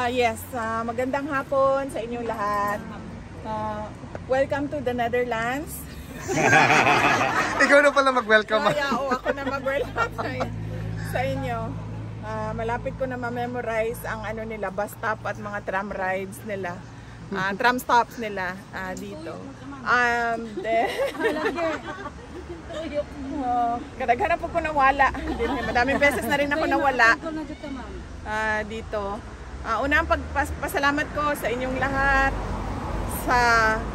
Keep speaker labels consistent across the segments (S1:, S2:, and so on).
S1: Yes, magandang hapon sa inyong lahat. Welcome to the Netherlands.
S2: Ikaw na pala mag-welcome.
S1: Ako na mag-welcome sa inyo. Malapit ko na ma-memorize ang ano nila, bus stop at mga tram rides nila. Tram stops nila dito. Kadaghan po ko nawala. Madaming beses na rin ako nawala dito. Unang pagpasalamat ko sa inyong lahat sa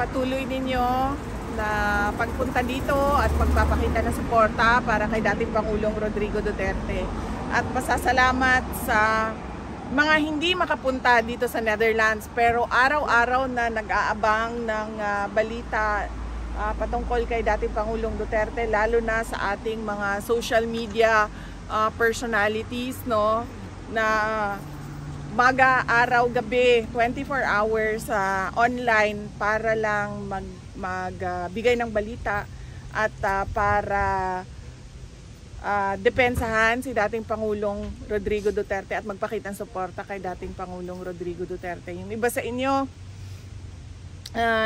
S1: patuloy ninyo na pagpunta dito at magpapakita ng suporta para kay dating Pangulong Rodrigo Duterte. At pasasalamat sa mga hindi makapunta dito sa Netherlands pero araw-araw na nag-aabang ng balita patungkol kay dating Pangulong Duterte, lalo na sa ating mga social media personalities, no, na maga, araw, gabi, 24 hours online para lang magbigay ng balita at para depensahan si dating Pangulong Rodrigo Duterte at magpakita ng suporta kay dating Pangulong Rodrigo Duterte. Yung iba sa inyo,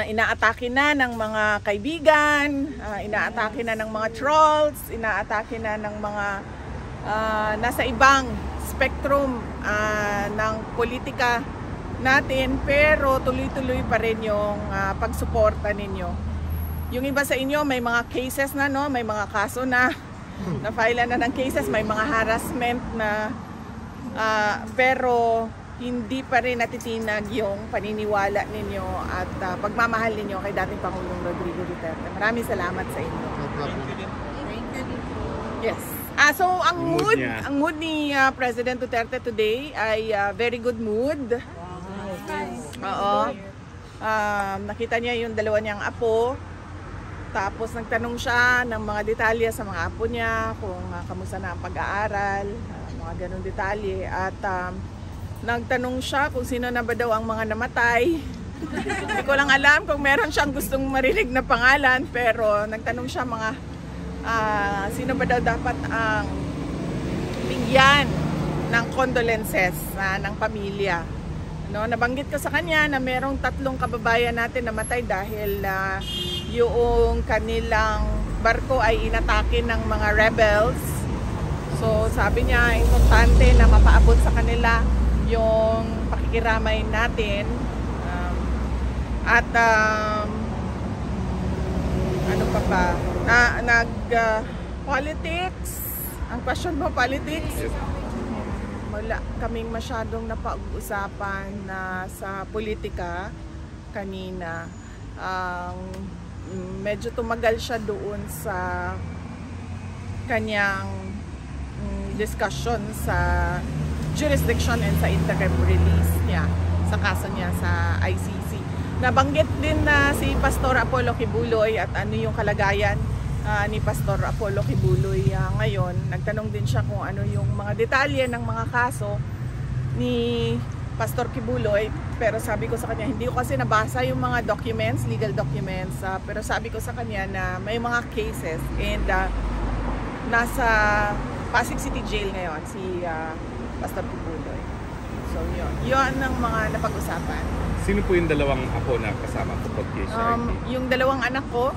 S1: inaatake na ng mga kaibigan, inaatake na ng mga trolls, inaatake na ng mga nasa ibang spectrum ng politika natin, pero tuloy-tuloy pa rin yung pagsuporta ninyo. Yung iba sa inyo may mga cases na, no, may mga kaso na na-file na ng cases, may mga harassment na pero hindi pa rin natitinag yung paniniwala ninyo at pagmamahal ninyo kay dating Pangulong Rodrigo Duterte. Maraming salamat sa inyo. Yes. So ang mood ni President Duterte today ay very good mood. Oo. Nakita niya yung dalawa niyang apo. Tapos nagtanong siya ng mga detalye sa mga apo niya, kung kamusta na ang pag-aaral, mga ganung detalye. At nagtanong siya kung sino na ba daw ang mga namatay. Hindi ko lang alam kung meron siyang gustong marinig na pangalan, pero nagtanong siya mga sino ba daw dapat ang bigyan ng condolences ng pamilya. No, nabanggit ko sa kanya na merong 3 kababayan natin namatay dahil yung kanilang barko ay inatake ng mga rebels. So sabi niya, importante na mapaabot sa kanila yung pakikiramay natin. Ano pa ba? Politics. Ang question mo, politics? Wala kaming masyadong napag-usapan na sa politika kanina. Medyo tumagal siya doon sa kanyang discussion sa jurisdiction and sa interim release niya sa kaso niya sa ICC. Nabanggit din na si Pastor Apollo Kibuloy at ano yung kalagayan ni Pastor Apollo Kibuloy ngayon. Nagtanong din siya kung ano yung mga detalye ng mga kaso ni Pastor Kibuloy, pero sabi ko sa kanya, hindi ko kasi nabasa yung mga documents, legal documents, pero sabi ko sa kanya na may mga cases and nasa Pasig City Jail ngayon si Pastor Kibuloy. So yun ang mga napag-usapan.
S3: Sino po yung dalawang apo na kasama ko?
S1: Yung dalawang anak ko,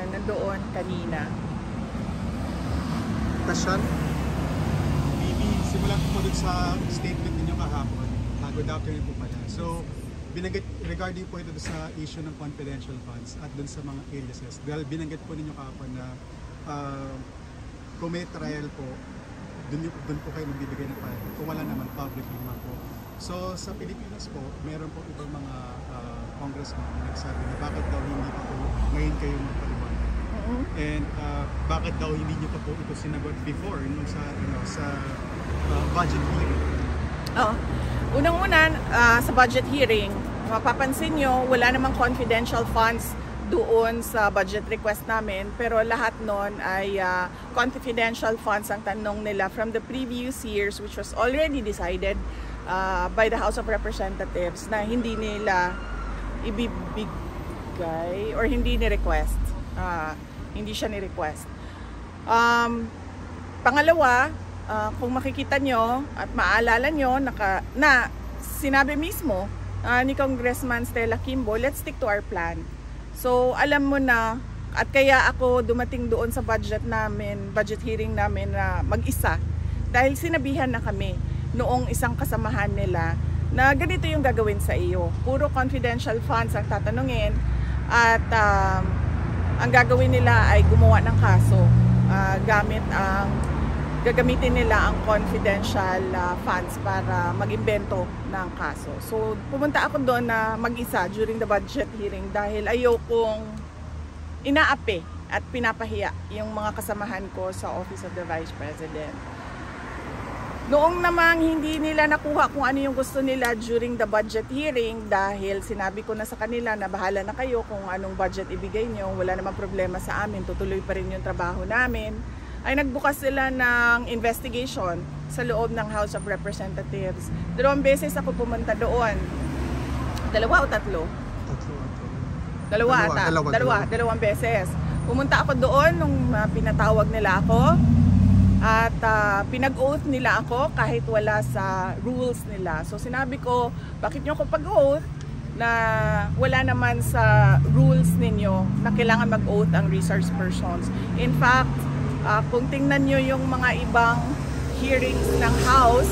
S1: nandoon kanina.
S2: Question?
S4: Maybe simulan po dun sa statement ninyo kahapon. Good afternoon po pala. So, binanggit regarding po ito sa issue ng confidential funds at dun sa mga aliases. Dahil binanggit po ninyo kahapon na kung may trial po, dun po kayo magbibigay ng file. Kung wala naman, publicly naman po. So, sa Pilipinas po, meron po ibang mga congressman na nagsabi na bakit daw hindi pa po ngayon kayo magpaliwanag. And bakit daw hindi nyo pa po ito sinagot before nung sa budget hearing?
S1: Unang-una, sa budget hearing, mapapansin nyo, wala namang confidential funds doon sa budget request namin, pero lahat nun ay confidential funds ang tanong nila from the previous years, which was already decided by the House of Representatives na hindi nila ibibigay or hindi ni-request. Hindi siya ni-request. Pangalawa, kung makikita nyo at maaalala nyo na sinabi mismo ni Congressman Stella Kimbo, let's stick to our plan. So alam mo na, at kaya ako dumating doon sa budget hearing namin na mag-isa. Dahil sinabihan na kami noong isang kasamahan nila na ganito yung gagawin sa iyo. Puro confidential funds ang tatanungin at ang gagawin nila ay gumawa ng kaso. Gagamitin nila ang confidential funds para mag-imbento ng kaso. So pumunta ako doon na mag-isa during the budget hearing dahil ayokong inaapi at pinapahiya yung mga kasamahan ko sa Office of the Vice President. Noong namang hindi nila nakuha kung ano yung gusto nila during the budget hearing dahil sinabi ko na sa kanila na bahala na kayo kung anong budget ibigay nyo, wala namang problema sa amin, tutuloy pa rin yung trabaho namin, ay nagbukas sila ng investigation sa loob ng House of Representatives. 2 beses ako pumunta doon. 2 o 3? Dalawang beses. Pumunta ako doon nung pinatawag nila ako. At pinag-oath nila ako kahit wala sa rules nila. So sinabi ko, bakit nyo ako pag-oath na wala naman sa rules ninyo na kailangan mag-oath ang resource persons. In fact, kung tingnan nyo yung mga ibang hearings ng House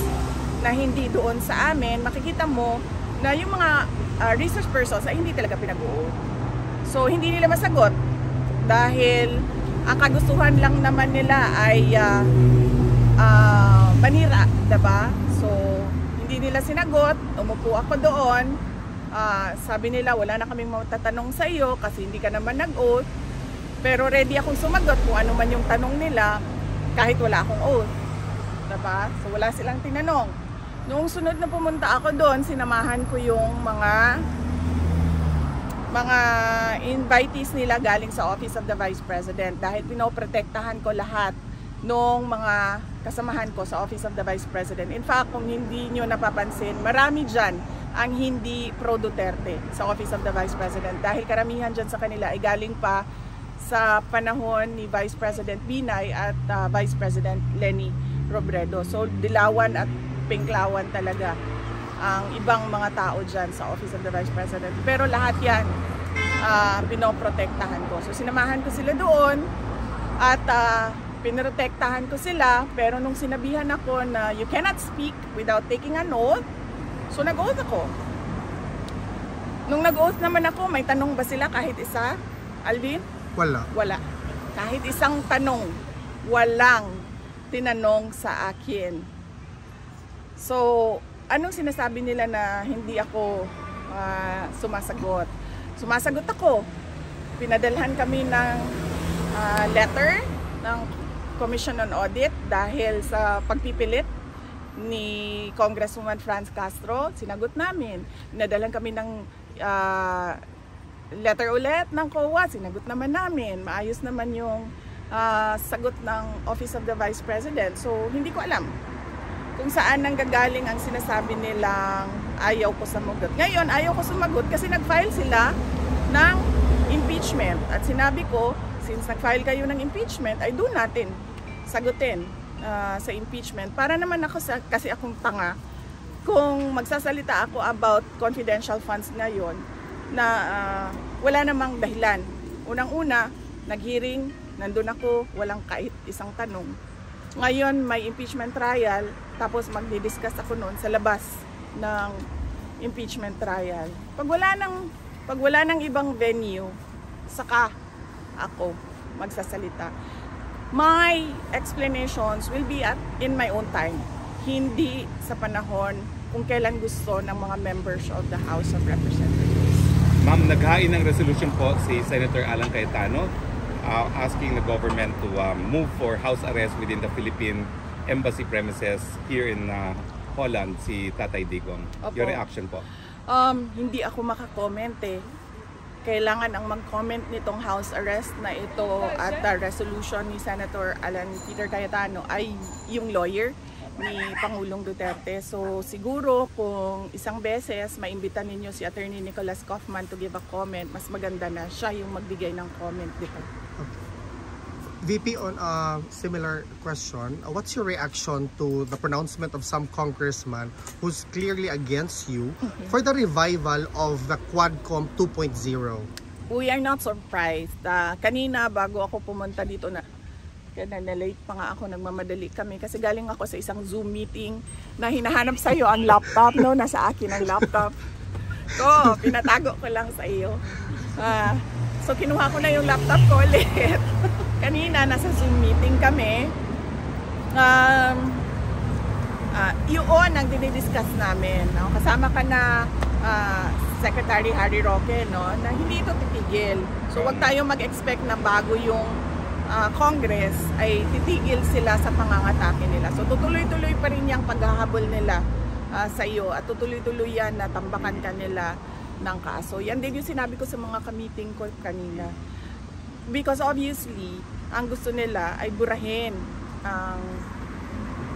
S1: na hindi doon sa amin, makikita mo na yung mga resource persons ay hindi talaga pinag-oath. So hindi nila masagot dahil ang kagustuhan lang naman nila ay manira, diba? So, hindi nila sinagot, umupo ako doon, sabi nila wala na kaming matatanong sa iyo kasi hindi ka naman nag-oath, pero ready akong sumagot kung ano man yung tanong nila kahit wala akong oath, diba? So, wala silang tinanong. Noong sunod na pumunta ako doon, sinamahan ko yung mga invitees nila galing sa Office of the Vice President dahil pinoprotektahan ko lahat ng mga kasamahan ko sa Office of the Vice President. In fact, kung hindi nyo napapansin, marami dyan ang hindi pro-Duterte sa Office of the Vice President dahil karamihan dyan sa kanila ay galing pa sa panahon ni Vice President Binay at Vice President Leni Robredo. So, dilawan at pinklawan talaga ang ibang mga tao dyan sa Office of the Vice President. Pero lahat yan pinoprotektahan ko. So sinamahan ko sila doon at pinoprotektahan ko sila. Pero nung sinabihan ako na you cannot speak without taking an oath, so nag-oath ako. Nung nag-oath naman ako, may tanong ba sila kahit isa? Alvin? Wala. Kahit isang tanong, walang tinanong sa akin. So, anong sinasabi nila na hindi ako sumasagot? Sumasagot ako. Pinadalhan kami ng letter ng Commission on Audit dahil sa pagpipilit ni Congresswoman Franz Castro. Sinagot namin. Pinadalhan kami ng letter ulit ng COA. Sinagot naman namin. Maayos naman yung sagot ng Office of the Vice President. So, hindi ko alam kung saan nanggagaling ang sinasabi nilang ayaw ko sumagot. Ngayon, ayaw ko sumagot kasi nag-file sila ng impeachment. At sinabi ko, since nag-file kayo ng impeachment, ay doon natin sagutin sa impeachment. Para naman ako, kasi akong tanga, kung magsasalita ako about confidential funds ngayon, na wala namang dahilan. Unang-una, nag-hearing, nandun ako, walang kahit isang tanong. Ngayon may impeachment trial, tapos magdi-discuss ako noon sa labas ng impeachment trial. Pag wala nang ibang venue, saka ako magsasalita. My explanations will be in my own time, hindi sa panahon kung kailan gusto ng mga members of the House of Representatives.
S3: Ma'am, naghain ng resolution po si Senator Alan Cayetano asking the government to move for house arrest within the Philippine embassy premises here in Holland, si Tatay Digong.
S1: Opo.
S3: Your reaction po?
S1: Hindi ako makakomment eh. Kailangan ang mag-comment nitong house arrest na ito at resolution ni Senator Alan Peter Cayetano ay yung lawyer ni Pangulong Duterte. So siguro kung isang beses maimbita ninyo si Attorney Nicholas Kaufman to give a comment, mas maganda na siya yung magbigay ng comment dito.
S2: VP, on a similar question, what's your reaction to the pronouncement of some congressman who's clearly against you for the revival of the Quadcom 2.0?
S1: We are not surprised. Kanina bago ako pumunta dito na-late pa nga ako, nagmamadali kami kasi galing ako sa isang Zoom meeting na hinahanap sa iyo ang laptop, no? Nasa akin ang laptop. So, pinatago ko lang sa iyo. So, kinuha ko na yung laptop ko ulit. Kanina, nasa Zoom meeting kami. Yun ang dinidiscuss namin. No? Kasama ka na Secretary Harry Roque, no? Na hindi ito titigil. So, wag tayo mag-expect na bago yung Congress ay titigil sila sa pangangatake nila. So, tutuloy-tuloy pa rin yung paghahabol nila sa iyo at tutuloy-tuloy yan na tambakan ka nila ng kaso. Yan din yung sinabi ko sa mga ka-meeting ko kanina. Because obviously, ang gusto nila ay burahin ang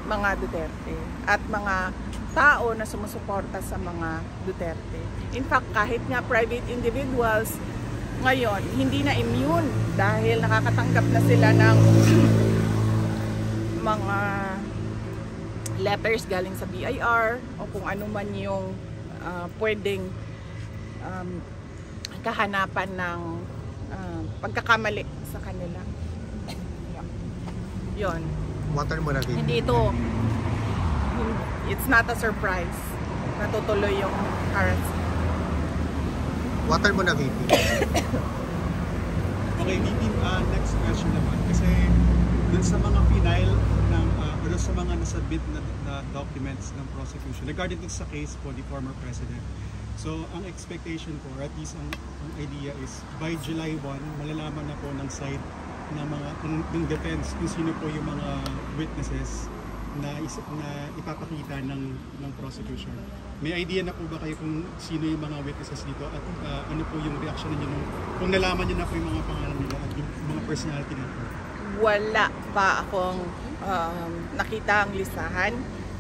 S1: mga Duterte at mga tao na sumusuporta sa mga Duterte. In fact, kahit nga private individuals ngayon, hindi na immune dahil nakakatanggap na sila ng mga letters galing sa BIR o kung ano man yung pwedeng kahanapan ng pagkakamali sa kanila. Yon.
S2: Water mo na, VP.
S1: Hindi ito, it's not a surprise na tutuloy yung currency.
S2: Water mo na, VP.
S4: Okay, VP, next question naman. Kasi dun sa mga final ng, o dun sa mga nasubmit na documents ng prosecution regarding dun sa case po ni former president. So, ang expectation ko, or at least ang idea is, by July 1, malalaman na po ng side ng mga, ng defense, kung sino po yung mga witnesses na ipapakita ng prosecution. May idea na po ba kayo kung sino yung mga witnesses dito at ano po yung reaction niyo kung nalaman niyo na po yung mga pangalan nila at yung mga personality nila po? Wala
S1: pa akong nakita ang listahan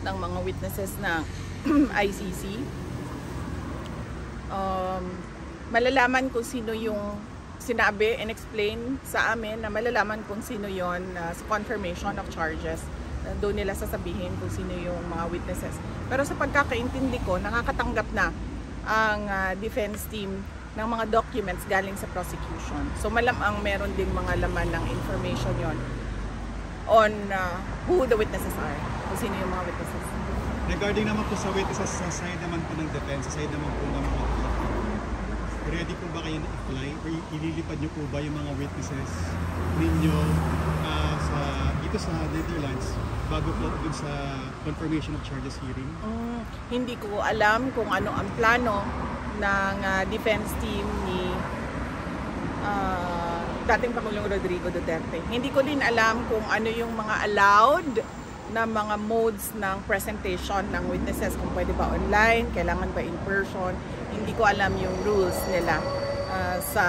S1: ng mga witnesses ng ICC. Malalaman kung sino yung sinabi and explain sa amin na malalaman kung sino yon sa confirmation of charges. Doon nila sasabihin kung sino yung mga witnesses. Pero sa pagkakaintindi ko, nakakatanggap na ang defense team ng mga documents galing sa prosecution. So malamang meron ding mga laman ng information yon on who the witnesses are, kung sino yung mga witnesses.
S4: Regarding naman po sa witnesses sa side naman po ng defense, sa side naman po ng mga ready po ba kayo na-apply or ililipad nyo po ba yung mga witnesses ninyo dito sa Netherlands bago po dun sa confirmation of charges hearing?
S1: Hindi ko alam kung ano ang plano ng defense team ni dating Pangulong Rodrigo Duterte. Hindi ko din alam kung ano yung mga allowed na mga modes ng presentation ng witnesses, kung pwede ba online, kailangan ba in person. Hindi ko alam yung rules nila sa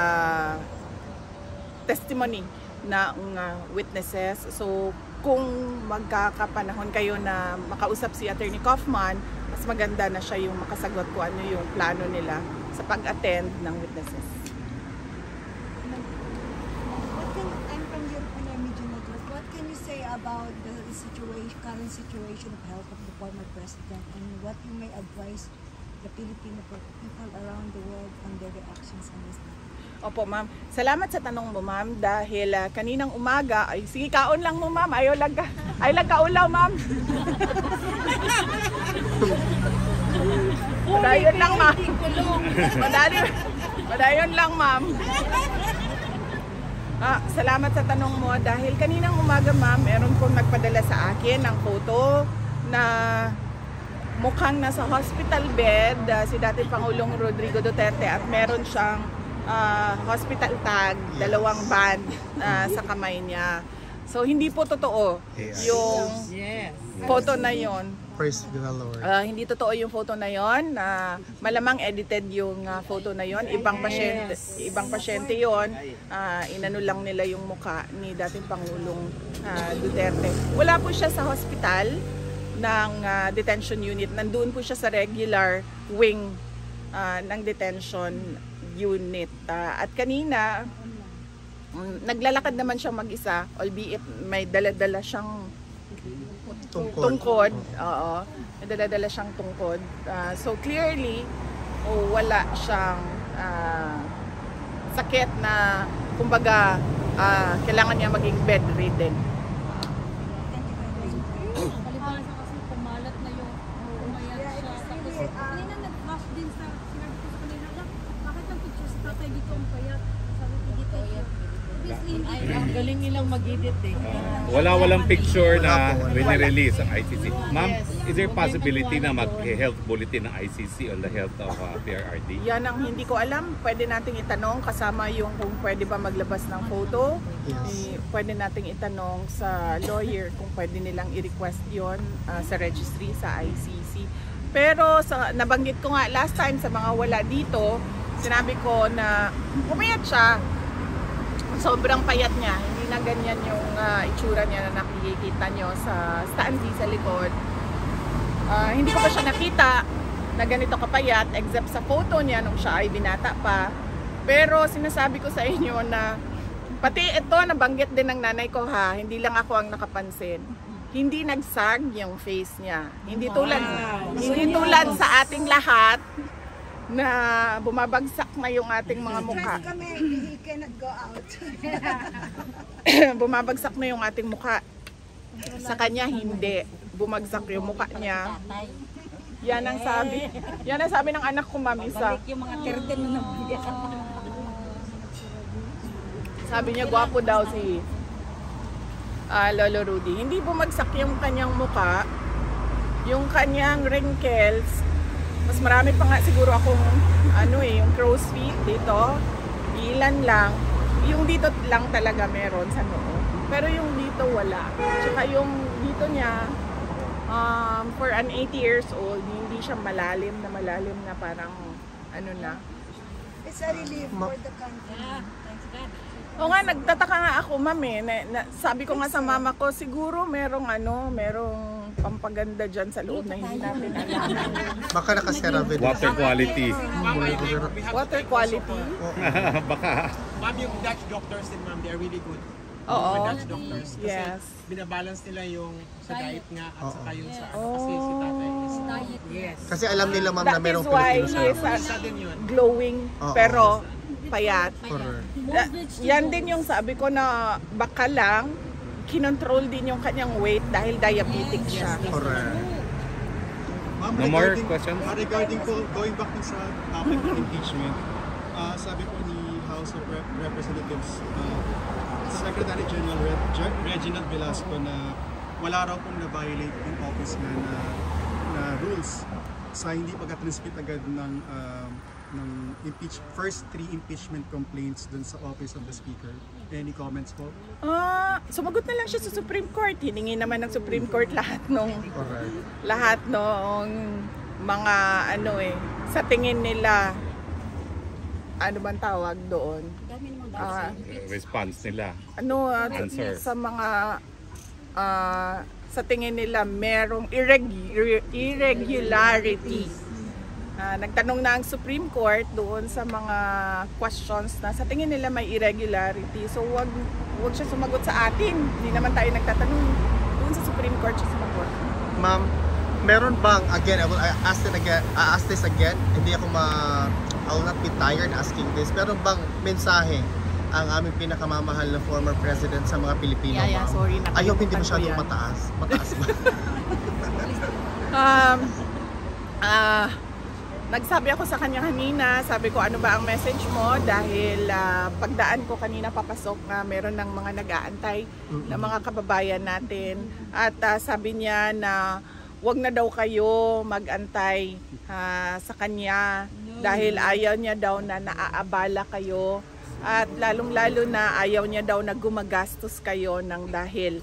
S1: testimony ng witnesses. So kung magkakapanahon kayo na makausap si Attorney Kaufman, mas maganda na siya yung makasagot kung ano yung plano nila sa pag-attend ng witnesses.
S5: I'm from European Media Network. What can you say about the current situation of health of the former president, and what you may advise the Filipino people around the world on their reactions on this matter?
S1: Opo, ma'am. Salamat sa tanong mo, ma'am, dahil kaninang umaga, ay sige, kaon lang mo, ma'am. Ayaw lang kaulaw, ma'am. Padayon lang, ma'am. Padayon lang, ma'am. Salamat sa tanong mo, dahil kaninang umaga, ma'am, meron pong nagpadala sa akin ng photo na mukhang nasa hospital bed si dating Pangulong Rodrigo Duterte at meron siyang hospital tag, dalawang band sa kamay niya. So hindi po totoo yung photo na yon.
S2: Praise the Lord.
S1: Hindi totoo yung photo na yon. Malamang edited yung photo na yon. Ibang pasyente yon. Inano lang nila yung mukha ni dating Pangulong Duterte. Wala po siya sa hospital ng detention unit. Nandoon po siya sa regular wing ng detention unit. At kanina, naglalakad naman siya mag-isa, albeit may dala-dala siyang
S2: Tungkod.
S1: Oo, may dala-dala siyang tungkod. So clearly, wala siyang sakit na kumbaga kailangan niya maging bedridden.
S6: Palibasa kasi kumalat na yung umayat siya. Tapos kanina nag-flash din sa sinabi ko sa kanina lang, bakit ang pictures tatay dito ang payat? Sabi ko dito yan. Obviously, hindi.
S7: Ang galing nilang mag-edit eh.
S3: Walang picture na release ang ICC. Ma'am, is there possibility na mag-health bulletin ng ICC on the health of PRRD?
S1: Yan ang hindi ko alam. Pwede nating itanong kasama yung kung pwede ba maglabas ng photo.
S2: Yes.
S1: Pwede nating itanong sa lawyer kung pwede nilang i-request yon sa registry sa ICC. Pero nabanggit ko nga last time sa mga wala dito, sinabi ko na pumayat siya. Sobrang payat niya. Hindi na ganyan yung itsura niya na nakikita nyo sa standee sa likod. Hindi ko pa siya nakita na ganito kapayat except sa photo niya nung siya ay binata pa. Pero sinasabi ko sa inyo na pati ito nabanggit din ng nanay ko ha, hindi lang ako ang nakapansin. Hindi nagsag yung face niya. Hindi tulad sa ating lahat na bumabagsak na yung ating mga mukha.
S5: Kami, he cannot go out.
S1: Bumabagsak na yung ating mukha. Sa kanya hindi. Bumagsak yung mukha niya. Yan ang sabi ng anak ko, Mamisa.
S5: Yung mga terden na nabigyan.
S1: Sabi niya, gwapo daw si Lolo Rudy. Hindi bumagsak yung kanyang mukha. Yung kanyang wrinkles, mas marami pa nga siguro akong yung crow's feet dito. Ilan lang. Yung dito lang talaga meron sa noo. Pero yung dito wala. Tsaka yung dito niya, for an 80 years old, hindi siya malalim na parang na.
S5: It's a relief for the country.
S1: O nga, nagtataka nga ako, ma'am sabi ko nga sa mama ko, siguro merong pampaganda dyan sa loob na hindi natin alam.
S2: Baka nakasera
S3: Water quality.
S1: Water quality?
S3: Baka.
S8: Ma'am, yung Dutch doctors din, ma'am, they are really good.
S1: Oo.
S8: Yung Dutch doctors. Kasi
S1: Yes.
S8: binabalance nila yung sa diet nga at saka yung sa
S1: Oh.
S8: kasi si tatay is
S6: diet.
S8: yes.
S2: Kasi alam nila ma'am na
S1: That
S2: merong
S1: is why
S2: Pilipino
S1: he
S2: sa
S1: is
S8: Isa din yun.
S1: glowing,
S2: Oo.
S1: pero payat.
S2: Correct.
S1: Yan din yung sabi ko na baka lang kinontrol din yung kanyang weight dahil diabetic siya.
S2: Correct.
S4: Ma'am,
S3: No more
S4: regarding-
S3: questions?
S4: Regarding po, going back dun sa topic ng impeachment, sabi po ni House of Representatives, Secretary General Reginald Velasco na wala raw pong na-violate yung office nga na rules sa hindi pagka-transmit agad ng first 3 impeachment complaints dun sa office of the Speaker. Any comments po?
S1: Sumagot na lang siya sa Supreme Court. Hiningi naman ng Supreme Court lahat
S2: Correct.
S1: nung mga sa tingin nila ano bang tawag doon?
S3: Response nila. Answer.
S1: Sa mga sa tingin nila merong irregularity. Nagtanong na ang Supreme Court doon sa mga questions na sa tingin nila may irregularity. So wag siya sumagot sa atin. Hindi naman tayo nagtatanong. Doon sa Supreme Court siya sumagot.
S2: Ma'am, meron bang, again, I will ask this again. Hindi ako I will not be tired asking this. Meron bang mensahe ang aming pinakamamahal na former president sa mga Pilipino, ma'am?
S1: Sorry.
S2: Ayaw, hindi
S1: nakalimutan ko
S2: masyadong
S1: yan.
S2: mataas. Mataas ba?
S1: Nagsabi ako sa kanya kanina, sabi ko ano ba ang message mo dahil pagdaan ko kanina papasok na meron ng mga nag-aantay na mga kababayan natin at sabi niya na wag na daw kayo mag-antay sa kanya dahil ayaw niya daw na naaabala kayo at lalong-lalo na ayaw niya daw na gumagastos kayo ng dahil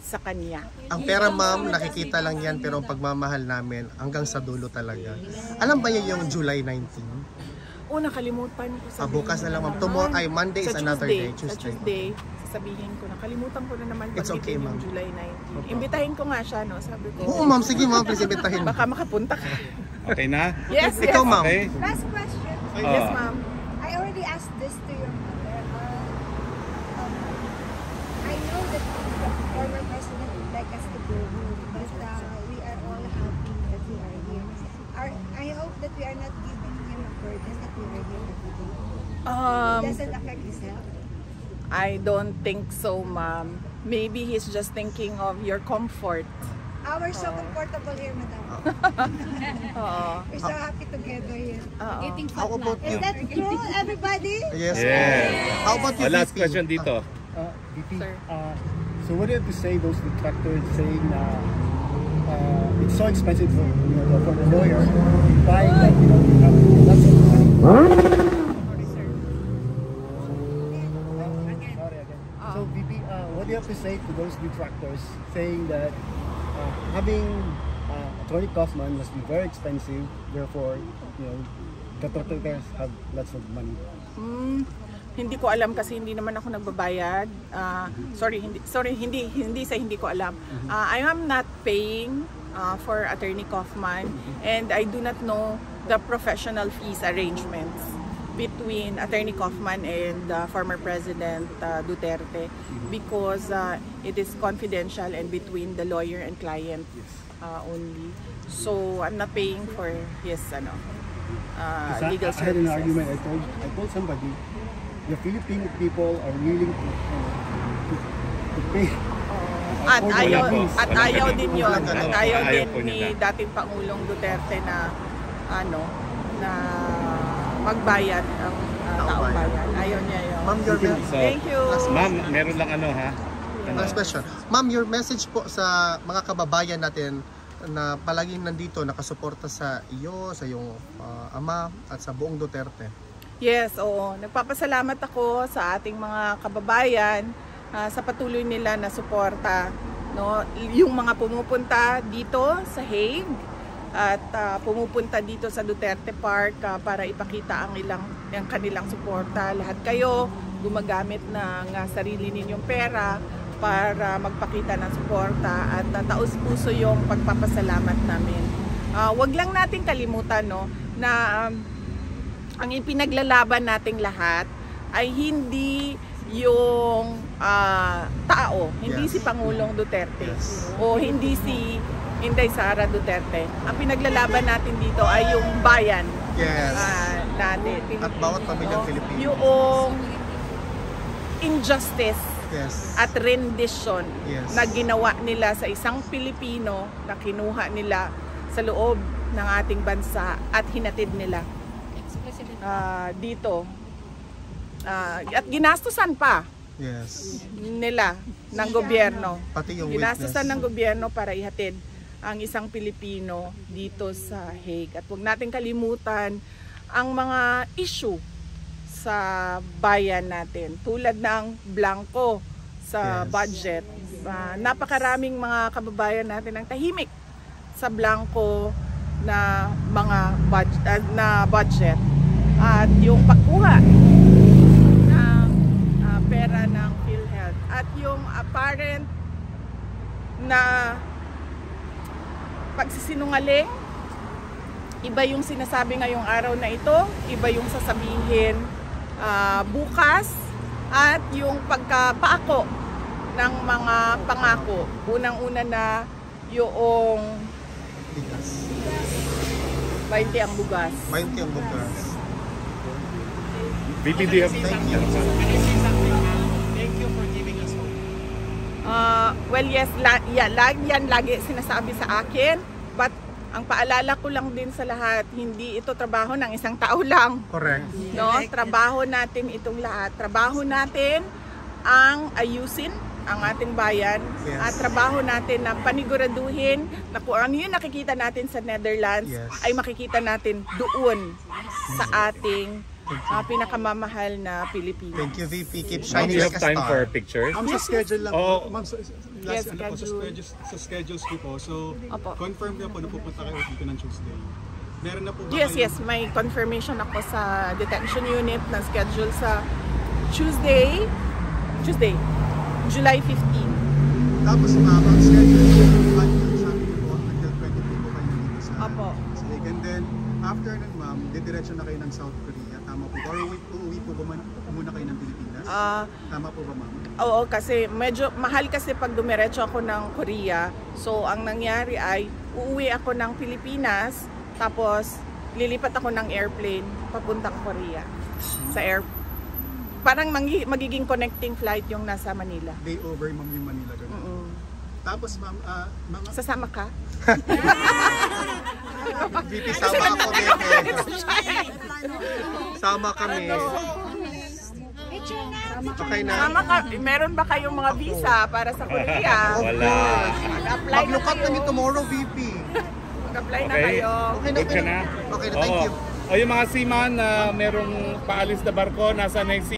S1: sa kanya.
S2: Ang pera, ma'am, nakikita lang yan, pero ang pagmamahal namin hanggang sa dulo talaga. Alam ba niyo yung July 19?
S1: Nakalimutan ko sabihin.
S2: Bukas na lang, ma'am. Tomorrow, Monday is
S1: Sa
S2: another day.
S1: Sa Tuesday, sasabihin ko na. Kalimutan ko na naman
S2: It's okay,
S1: yung
S2: ma'am.
S1: July 19. Imbitahin ko nga siya, no? Sabi ko.
S2: Oo, ma'am. Sige, ma'am. Please, ibitahin.
S1: Baka makapunta ka.
S3: Okay na?
S1: Yes, yes.
S2: Ikaw, ma'am.
S3: Okay.
S5: Last question.
S1: Yes, ma'am.
S5: I already asked this to your mother. I know that the former president would like us to go home, but we are all happy that we are here. I hope that we are not giving him a burden that we are here every day. Does it affect his health?
S1: I don't think so, ma'am. Maybe he's just thinking of your comfort.
S5: We're so comfortable here, madam. We're so happy together here.
S6: Getting
S2: How
S6: fat
S2: about
S6: na.
S5: Is
S2: you?
S5: that true, everybody?
S2: Yes.
S3: Yes.
S2: How about you,
S3: Last
S2: VP?
S3: question dito.
S7: VP,
S1: Sir.
S7: so what do you have to say those detractors saying it's so expensive for the lawyer buying that lots of money. Sorry again. So VP, what do you have to say to those detractors saying that having Attorney Kaufman must be very expensive, therefore the detractors have lots of money?
S1: Hindi ko alam kasi hindi naman ako nagbabayad. Hindi ko alam. I am not paying for Attorney Kaufman, and I do not know the professional fees arrangements between Attorney Kaufman and former President Duterte, because it is confidential and between the lawyer and client only. So I'm not paying for his legal
S7: I had an
S1: services.
S7: argument. I told somebody the Filipino people are willing to pay.
S1: At
S7: afford
S1: ayaw,
S7: the fees.
S1: at ayaw din yun.
S3: Walang
S1: At
S3: ganun.
S1: ayaw
S3: Ayaw
S1: din
S3: po
S1: ni
S3: nila.
S1: dating Pangulong Duterte na na magbayad ang taong bayan. Ayaw niya yun.
S2: Ma'am, your
S3: So,
S1: Thank you.
S3: Ma'am, meron lang ha?
S2: last question. Ma'am, your message po sa mga kababayan natin na palaging nandito, nakasuporta sa iyo, sa iyong ama at sa buong Duterte.
S1: Yes, oo. Nagpapasalamat ako sa ating mga kababayan sa patuloy nila na suporta. No? Yung mga pumupunta dito sa Hague at pumupunta dito sa Duterte Park para ipakita ang kanilang suporta. Lahat kayo gumagamit ng sarili ninyong pera para magpakita ng suporta, at taos-puso yung pagpapasalamat namin. Wag lang natin kalimutan na ang ipinaglalaban nating lahat ay hindi yung tao, hindi
S2: Yes.
S1: si Pangulong Duterte
S2: Yes.
S1: o hindi si Inday Sara Duterte. Ang pinaglalaban natin dito ay yung bayan
S2: Yes.
S1: natin.
S2: At bawat pamilyang Pilipino.
S1: Yung injustice
S2: Yes.
S1: at rendition
S2: Yes.
S1: na ginawa nila sa isang Pilipino na kinuha nila sa loob ng ating bansa at hinatid nila dito. At ginastusan pa
S2: Yes.
S1: nila ng gobyerno.
S2: Pati yung
S1: Ginastusan ng
S2: witness.
S1: gobyerno para ihatid ang isang Pilipino dito sa Hague. At huwag natin kalimutan ang mga issue sa bayan natin, tulad ng blanco sa
S2: Yes.
S1: budget. Napakaraming mga kababayan natin ang tahimik sa blanco na mga budget. At yung pagkuha ng pera ng PhilHealth at yung apparent na pagsisinungaling, iba yung sinasabi ngayong araw na ito, iba yung sasabihin bukas, at yung pagkapaako ng mga pangako. Unang-una na yung
S2: Bigas.
S1: 20 ang bugas.
S2: 20 ang bukas.
S3: VP, do you have...
S2: Thank you.
S8: Thank you for giving us hope.
S1: Well, yes, yan lagi sinasabi sa akin, but ang paalala ko lang din sa lahat, hindi ito trabaho ng isang tao lang.
S2: Correct.
S1: No, trabaho natin itong lahat. Trabaho natin ang ayusin ang ating bayan,
S2: Yes.
S1: at trabaho natin na paniguraduhin na kung ano yung nakikita natin sa Netherlands
S2: Yes.
S1: ay makikita natin doon sa ating pinakamamahal na Pilipinas.
S2: Thank you, VP. Keep
S3: Ma'am,
S2: shining
S3: do you
S2: like
S3: have
S2: a
S3: time for
S2: star.
S3: pictures?
S4: Sa schedule lang
S3: Oh.
S4: po. Ma'am,
S1: Yes,
S4: last po,
S1: schedule.
S4: sa schedules ko po. So,
S1: Opo.
S4: confirm na po na pupunta kayo dito ng Tuesday. Meron na po ba
S1: Yes,
S4: kayo?
S1: yes. May confirmation ako sa detention unit na schedule sa Tuesday, July 15.
S4: Tapos ang schedule, sabi niyo po, until 22 po kayo dito sa
S1: Opo.
S4: Hague. And then, after nun ma'am, didiretso na kayo ng South Korea, tama po ba? Or uuwi po ba muna kayo ng Pilipinas? Tama po ba ma'am?
S1: Oo, kasi medyo mahal kasi pag dumiretso ako ng Korea. So, ang nangyari ay uuwi ako ng Pilipinas, tapos lilipat ako ng airplane papuntang Korea. Sa parang magiging connecting flight yung nasa Manila.
S4: Day over ma'am yung Manila ganun. Tapos ma'am, mga...
S1: Sasama ka?
S2: VP, sama ako, VP. Sama kami. Okay na.
S1: Sama ka, meron ba kayong mga visa para sa Korea?
S3: Wala.
S1: Mag-apply na
S2: Mag-look up kami
S1: kayo.
S2: tomorrow, VP.
S1: Mag-apply na
S3: Okay.
S1: kayo.
S2: Okay na,
S3: Good ka na?
S2: Okay na, thank
S3: Oo.
S2: you.
S3: O yung mga seaman na merong paalis na barko, nasa na yung